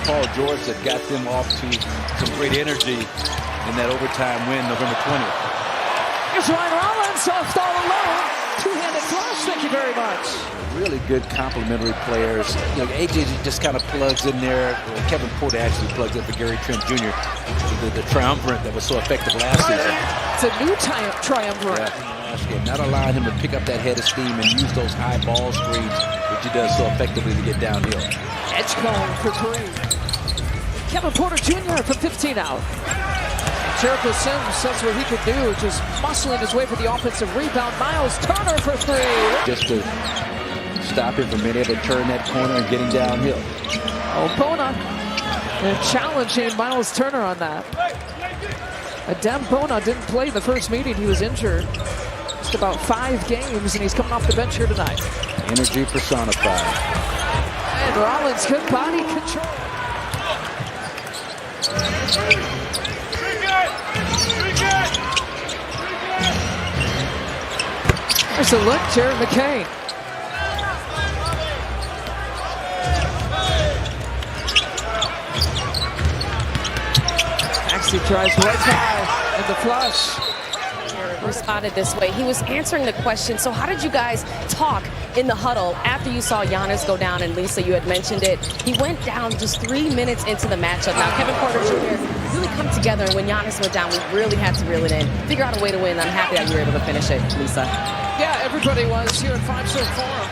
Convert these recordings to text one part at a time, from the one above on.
Paul George that got them off to some great energy in that overtime win November 20th. Here's Ryan Rollins, soft all alone. Two-handed flush, thank you very much. Really good complementary players. You know, AJ just kind of plugs in there. Kevin Porter actually plugs in for Gary Trent Jr. The triumvirate that was so effective last season. It's a new triumvirate. Yeah, last game. Not allowing him to pick up that head of steam and use those high ball screens, which he does so effectively to get downhill. Edgecombe for three. Kevin Porter Jr. from 15 out. Jericho Sims, that's what he could do, just muscling his way for the offensive rebound. Miles Turner for three. Just to stop him from being able to turn that corner and getting downhill. Oh, Bona challenging Miles Turner on that. Adem Bona didn't play in the first meeting. He was injured. Just about 5 games, and he's coming off the bench here tonight. Energy personified. And Rollins, good body control. There's a look, Jared McCain. Maxey tries right high and the flush. Responded this way. He was answering the question. So how did you guys talk in the huddle after you saw Giannis go down? And Lisa, you had mentioned it. He went down just 3 minutes into the matchup. Now Kevin Porter Jr. really come together, and when Giannis went down, we really had to reel it in, figure out a way to win. I'm happy that you were able to finish it, Lisa. Yeah, everybody was here at 5-Star Forum.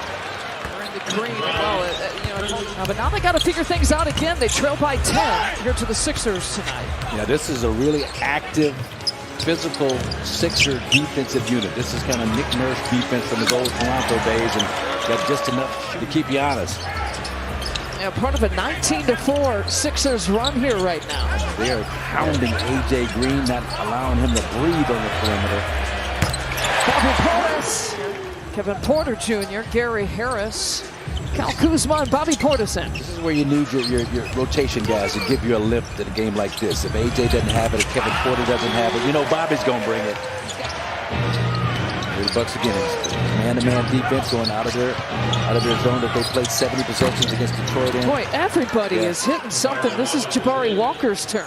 We're in the green. Well, but now they got to figure things out again. They trail by 10 here to the Sixers tonight. Yeah, this is a really active, physical Sixer defensive unit. This is kind of Nick Nurse defense from the old Toronto days, and got just enough to keep Giannis. Yeah, part of a 19-4 Sixers run here right now. They are pounding A.J. Green, not allowing him to breathe on the perimeter. Bobby Portis, Kevin Porter Jr., Gary Harris, Kyle Kuzma, and Bobby Portison. This is where you need your rotation guys to give you a lift in a game like this. If A.J. doesn't have it, if Kevin Porter doesn't have it, you know Bobby's going to bring it. Here the Bucks again. It's man-to-man defense going out of their zone that they played 70 possessions against Detroit in. Boy, everybody is hitting something. This is Jabari Walker's turn.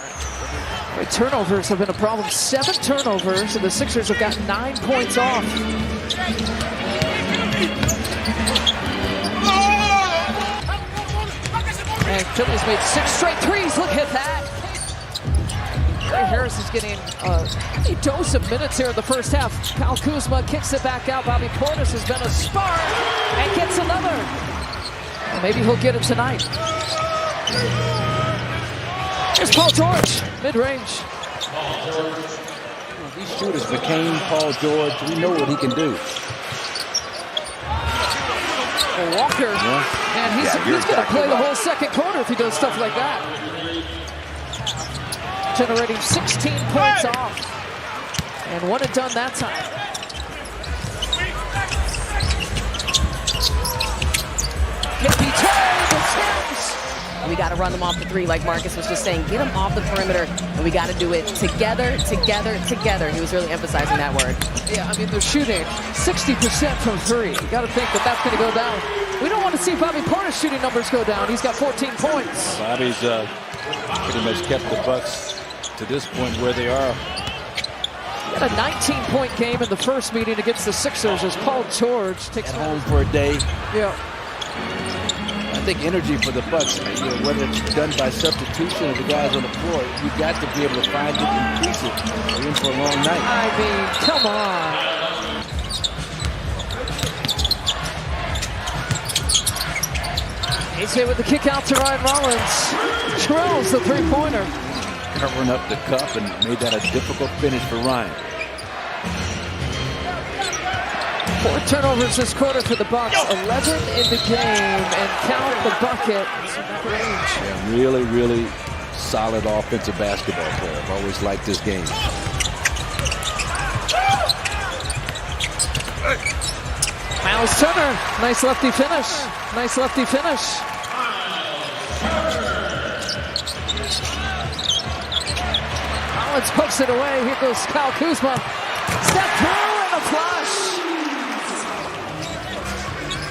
Right, turnovers have been a problem. 7 turnovers, and the Sixers have got 9 points off. And Phillies made 6 straight threes. Look at that. Gary Harris is getting a heavy dose of minutes here in the first half. Kyle Kuzma kicks it back out. Bobby Portis has been a spark and gets another. Well, maybe he'll get it tonight. Here's Paul George, mid-range. These shooters, McCain, Paul George, we know what he can do. Walker, and he's going to play the whole second quarter if he does stuff like that. Generating 16 points off. And one and done that time. Hippie We got to run them off the 3, like Marcus was just saying. Get them off the perimeter, and we got to do it together, together, together. He was really emphasizing that word. Yeah, I mean, they're shooting 60% from 3. You got to think that that's going to go down. We don't want to see Bobby Portis' shooting numbers go down. He's got 14 points. Bobby's pretty much kept the Bucks to this point where they are. He had a 19-point game in the first meeting against the Sixers as Paul George takes home for a day. Yeah. I think energy for the Bucks, whether it's done by substitution or the guys on the floor, you've got to be able to find it and increase it. We're in for a long night. I mean, come on. He's hit with the kick out to Ryan Rollins. Drills the 3-pointer. Covering up the cup and made that a difficult finish for Ryan. 4 turnovers this quarter for the Bucks. 11 in the game, and count the bucket. Yeah, really, really solid offensive basketball player. I've always liked this game. Miles Turner, nice lefty finish. Nice lefty finish. Collins pokes it away. Here goes Kyle Kuzma. Step through and a flush.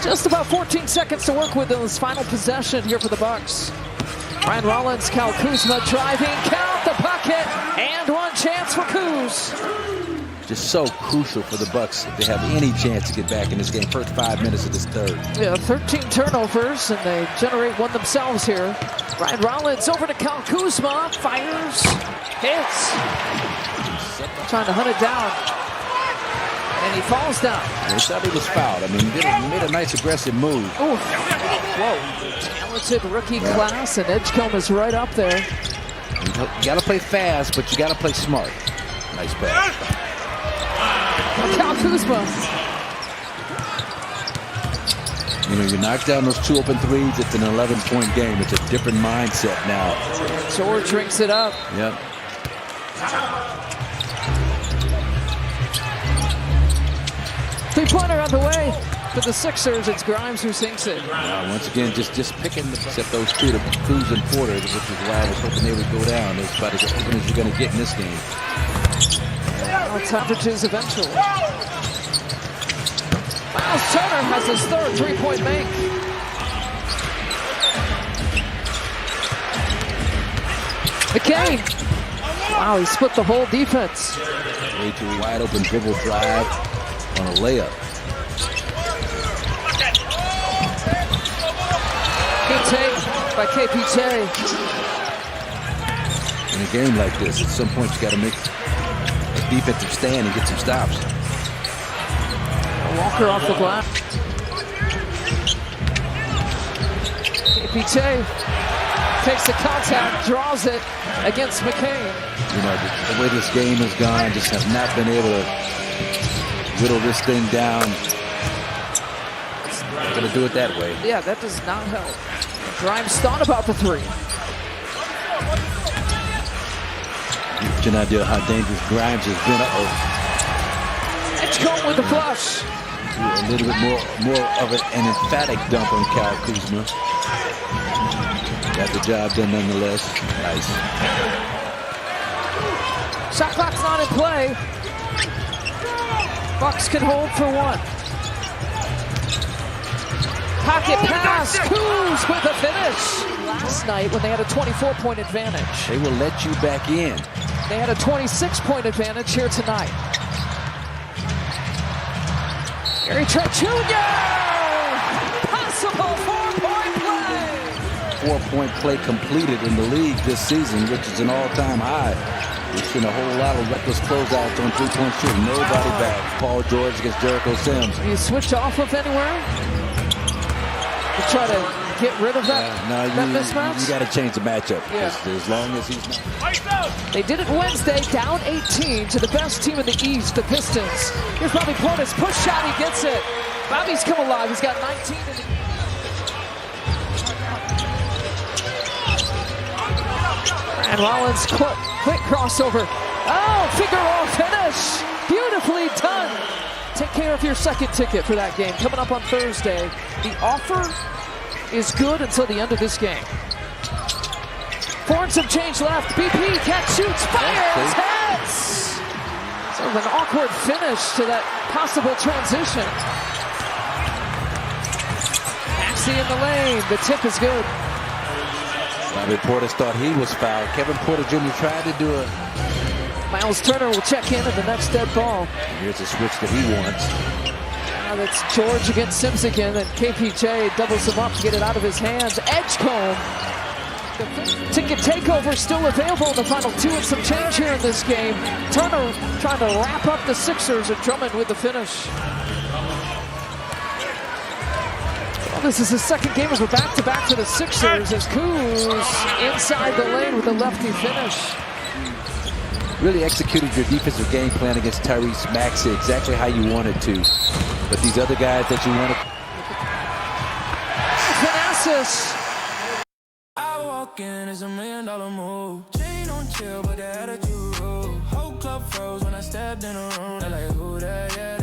Just about 14 seconds to work with in this final possession here for the Bucks. Ryan Rollins, Kyle Kuzma driving, count the bucket, and one chance for Kuz. Just so crucial for the Bucks if they have any chance to get back in this game. First 5 minutes of this third. Yeah, 13 turnovers, and they generate one themselves here. Ryan Rollins over to Kyle Kuzma, fires, hits. Trying to hunt it down. And he falls down. They thought he was fouled. I mean, he made a nice aggressive move. Ooh. Whoa. Talented rookie class, and Edgecombe is right up there. You got to play fast, but you got to play smart. Nice pass. Kyle Kuzma. You know, you knock down those 2 open threes, it's an 11-point game. It's a different mindset now. George drinks it up. Yep. Three-pointer on the way for the Sixers. It's Grimes who sinks it. Once again, just picking except those two, the Cruz and Porter, which is why I was hoping they would go down. It's about as open as you're going to get in this game. Averages eventually. Miles Turner has his third three-point make. McCain. Wow, he split the whole defense. Way too wide open dribble drive on a layup. Good take by KPJ. In a game like this, at some point you got to make a defensive stand and get some stops. Walker off the glass. KPJ takes the contact, draws it against McCain. You know, the way this game has gone, just have not been able to whittle this thing down. Not going to do it that way. Yeah, that does not help. Grimes thought about the three. Gives you an idea how dangerous Grimes has been. Edgecombe with the flush. A little bit more of an emphatic dump on Kyle Kuzma. Got the job done nonetheless. Nice. Shot clock's not in play. Bucks can hold for one. Pocket pass. Kuz with the finish. Last night when they had a 24-point advantage. They will let you back in. They had a 26-point advantage here tonight. Gary Trent Jr. Possible 4-point play. 4-point play completed in the league this season, which is an all-time high. We've seen a whole lot of reckless closeouts on 3-point shooting. Nobody back. Paul George against Jericho Sims. You switch off of anywhere to try to get rid of that, that mismatch? You got to change the matchup. Yeah. As long as he's not. They did it Wednesday, down 18 to the best team in the East, the Pistons. Here's Bobby Portis, push shot, he gets it. Bobby's come alive, he's got 19 in the and Rollins, quick crossover. Oh, Figueroa finish. Beautifully done. Take care of your second ticket for that game. Coming up on Thursday. The offer is good until the end of this game. 4 and some change left. BP, catch, shoots, fires, hits. Sort of an awkward finish to that possible transition. Maxey in the lane. The tip is good. Bobby Portis thought he was fouled. Kevin Porter Jr. tried to do a... Miles Turner will check in at the next dead ball. Here's a switch that he wants. Now that's George against Sims again, and KPJ doubles him up to get it out of his hands. Edgecombe. The ticket takeover still available in the final 2 and some change here in this game. Turner trying to wrap up the Sixers, and Drummond with the finish. Well, this is the second game of a back-to-back for the Sixers as Kuz inside the lane with a lefty finish. Really executed your defensive game plan against Tyrese Maxey exactly how you wanted to. But these other guys that you wanted... Thanasis. I walk in as $1 million move. Chain on chill, but the attitude. Whole club froze when I stepped in a room. They're like, who that, yeah.